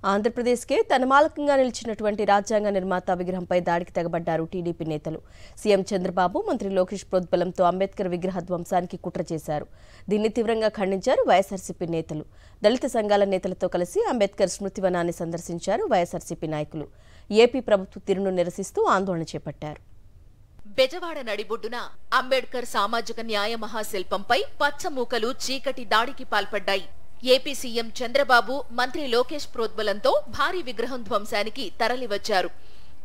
ఆంధ్రప్రదేశ్కే తనమాలకంగా నిలిచినటువంటి రాజ్యాంగ నిర్మాత విగ్రహంపై దాడికి తెగబడ్డారు టీడీపీ నేతలు. సీఎం చంద్రబాబు, మంత్రి లోకేష్ ప్రోద్బలంతో అంబేద్కర్ విగ్రహ ధ్వంసానికి కుట్ర చేశారు. దీన్ని తీవ్రంగా ఖండించారు వైఎస్ఆర్సీపీ నేతలు. దళిత సంఘాల నేతలతో కలిసి అంబేద్కర్ స్మృతివనాన్ని సందర్శించారు వైఎస్ఆర్సీపీ నాయకులు. ఏపీ ప్రభుత్వ తీరును నిరసిస్తూ ఆందోళన చేపట్టారు. బెజవాడ నడిబొడ్డున అంబేద్కర్ సామాజిక న్యాయ మహాశిల్పంపై పచ్చమూకలు చీకటి దాడికి పాల్పడ్డాయి. ఏపీ సీఎం చంద్రబాబు, మంత్రి లోకేష్ ప్రోద్బలంతో భారీ విగ్రహం ధ్వంసానికి తరలివచ్చారు.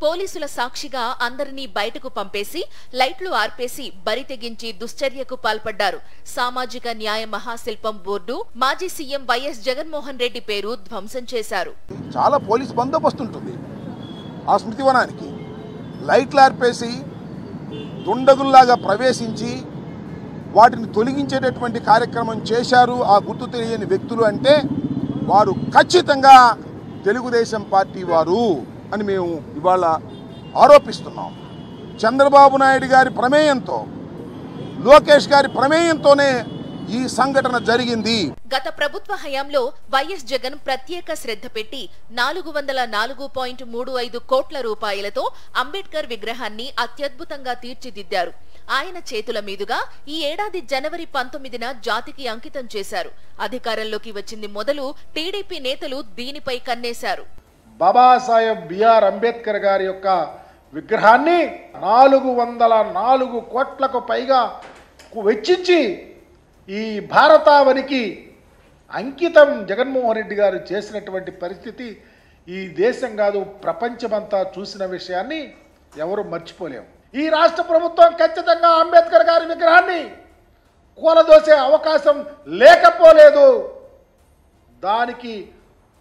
పోలీసుల సాక్షిగా అందరినీ బయటకు పంపేసి లైట్లు ఆర్పేసి బరితెగించి దుశ్చర్యకు పాల్పడ్డారు. సామాజిక న్యాయ మహాశిల్పం బోర్డు మాజీ సీఎం వైఎస్ జగన్మోహన్ రెడ్డి పేరు ధ్వంసం చేశారు. చాలా పోలీస్ బందోబస్తు ఉంటుంది. ఆ స్మృతివనానికి లైట్లు ఆర్పేసి దుండగుల్లాగా ప్రవేశించి వాటిని తొలగించేటటువంటి కార్యక్రమం చేశారు ఆ గుర్తు తెలియని వ్యక్తులు. అంటే వారు ఖచ్చితంగా తెలుగుదేశం పార్టీ వారు అని మేము ఇవాళ ఆరోపిస్తున్నాం. చంద్రబాబు నాయుడు గారి ప్రమేయంతో, లోకేష్ గారి ప్రమేయంతోనే ఈ సంఘటన జరిగింది. గత ప్రభుత్వ హయాంలో వైఎస్ జగన్ ప్రత్యేక శ్రద్ధ పెట్టి 404.35 కోట్ల రూపాయలతో అంబేద్కర్ విగ్రహాన్ని అత్యద్భుతంగా తీర్చిదిద్దారు. ఆయన చేతుల మీదుగా ఈ ఏడాది జనవరి 19న జాతికి అంకితం చేశారు. అధికారంలోకి వచ్చింది మొదలు టీడీపీ నేతలు దీనిపై కన్నేశారు. బాబాసాహెబ్ బిఆర్ అంబేద్కర్ గారి యొక్క విగ్రహాన్ని 404 కోట్లకు పైగా వెచ్చించి ఈ భారతావనికి అంకితం జగన్మోహన్ రెడ్డి గారు చేసినటువంటి పరిస్థితి ఈ దేశం కాదు ప్రపంచమంతా చూసిన విషయాన్ని ఎవరు మర్చిపోలేము. ఈ రాష్ట్ర ప్రభుత్వం ఖచ్చితంగా అంబేద్కర్ గారి విగ్రహాన్ని కూలదోసే అవకాశం లేకపోలేదు. దానికి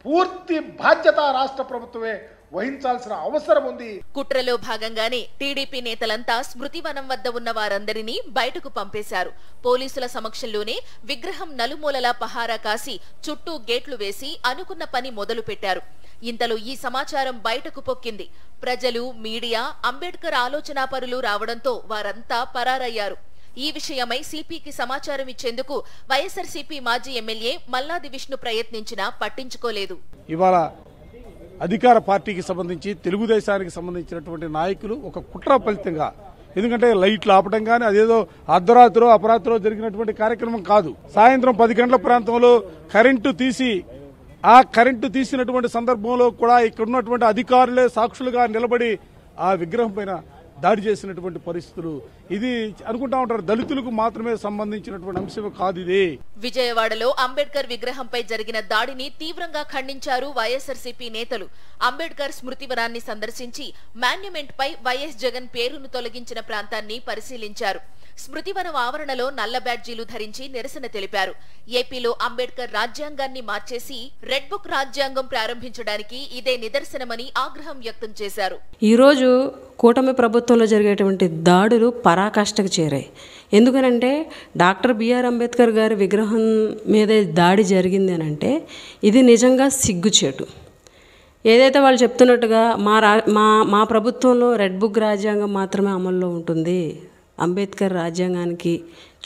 పూర్తి బాధ్యత రాష్ట్ర ప్రభుత్వమే వహించాల్సిన అవసరం ఉంది. కుట్రలో భాగంగానే టీడీపీ నేతలంతా స్మృతివనం వద్ద ఉన్న వారందరినీ బయటకు పంపేశారు. పోలీసుల సమక్షంలోనే విగ్రహం నలుమూలలా పహారా కాసి చుట్టూ గేట్లు వేసి అనుకున్న పని మొదలు పెట్టారు. ఇంతలో ఈ సమాచారం బయటకు పొక్కింది. ప్రజలు, మీడియా, అంబేద్కర్ ఆలోచనాపరులు రావడంతో వారంతా పరారయ్యారు. ఈ విషయమై సిపికి సమాచారం ఇచ్చేందుకు వైఎస్ఆర్సీపీ మాజీ ఎమ్మెల్యే మల్లాది విష్ణు ప్రయత్నించినా పట్టించుకోలేదు. ఇవాళ అధికార పార్టీకి సంబంధించి, తెలుగుదేశానికి సంబంధించినటువంటి నాయకులు ఒక కుట్ర ఫలితంగా, ఎందుకంటే లైట్లు ఆపడం కానీ అదేదో అర్ధరాత్రో అపరాత్రో జరిగినటువంటి కార్యక్రమం కాదు. సాయంత్రం 10 గంటల ప్రాంతంలో కరెంటు తీసినటువంటి సందర్భంలో కూడా ఇక్కడ ఉన్నటువంటి అధికారులే సాక్షులుగా నిలబడి ఆ విగ్రహం పైన దాడి చేసినటువంటి పరిస్థితులు. ఇది అనుకుంటా ఉంటారు, దళితులకు మాత్రమే సంబంధించినటువంటి అంశం కాదు ఇది. విజయవాడలో అంబేద్కర్ విగ్రహంపై జరిగిన దాడిని తీవ్రంగా ఖండించారు వైఎస్ఆర్సీపీ నేతలు. అంబేద్కర్ స్మృతివనాన్ని సందర్శించి మాన్యుమెంట్ పై వైఎస్ జగన్ పేరును తొలగించిన ప్రాంతాన్ని పరిశీలించారు. స్మృతివనం ఆవరణలో నల్ల బ్యాడ్జీలు ధరించి నిరసన తెలిపారు. ఏపీలో అంబేద్కర్ రాజ్యాంగాన్ని మార్చేసి రెడ్ బుక్ రాజ్యాంగం ప్రారంభించడానికి ఇదే నిదర్శనమని ఆగ్రహం వ్యక్తం చేశారు. ఈరోజు కూటమి ప్రభుత్వంలో జరిగేటువంటి దాడులు పరాకాష్ఠకు చేరాయి. ఎందుకనంటే డాక్టర్ బిఆర్ అంబేద్కర్ గారి విగ్రహం మీదే దాడి జరిగింది అని అంటే ఇది నిజంగా సిగ్గుచేటు. ఏదైతే వాళ్ళు చెప్తున్నట్టుగా మా ప్రభుత్వంలో రెడ్ బుక్ రాజ్యాంగం మాత్రమే అమల్లో ఉంటుంది, అంబేద్కర్ రాజ్యాంగానికి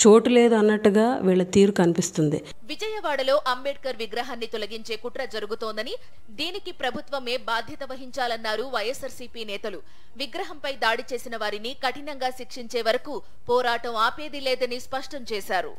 చోటు లేదు అన్నట్టుగా వీళ్ళ తీరు కనిపిస్తుంది. విజయవాడలో అంబేద్కర్ విగ్రహాన్ని తొలగించే కుట్ర జరుగుతోందని, దీనికి ప్రభుత్వమే బాధ్యత వహించాలన్నారు వైఎస్ఆర్సీపీ నేతలు. విగ్రహంపై దాడి చేసిన వారిని కఠినంగా శిక్షించే వరకు పోరాటం ఆపేది లేదని స్పష్టం చేశారు.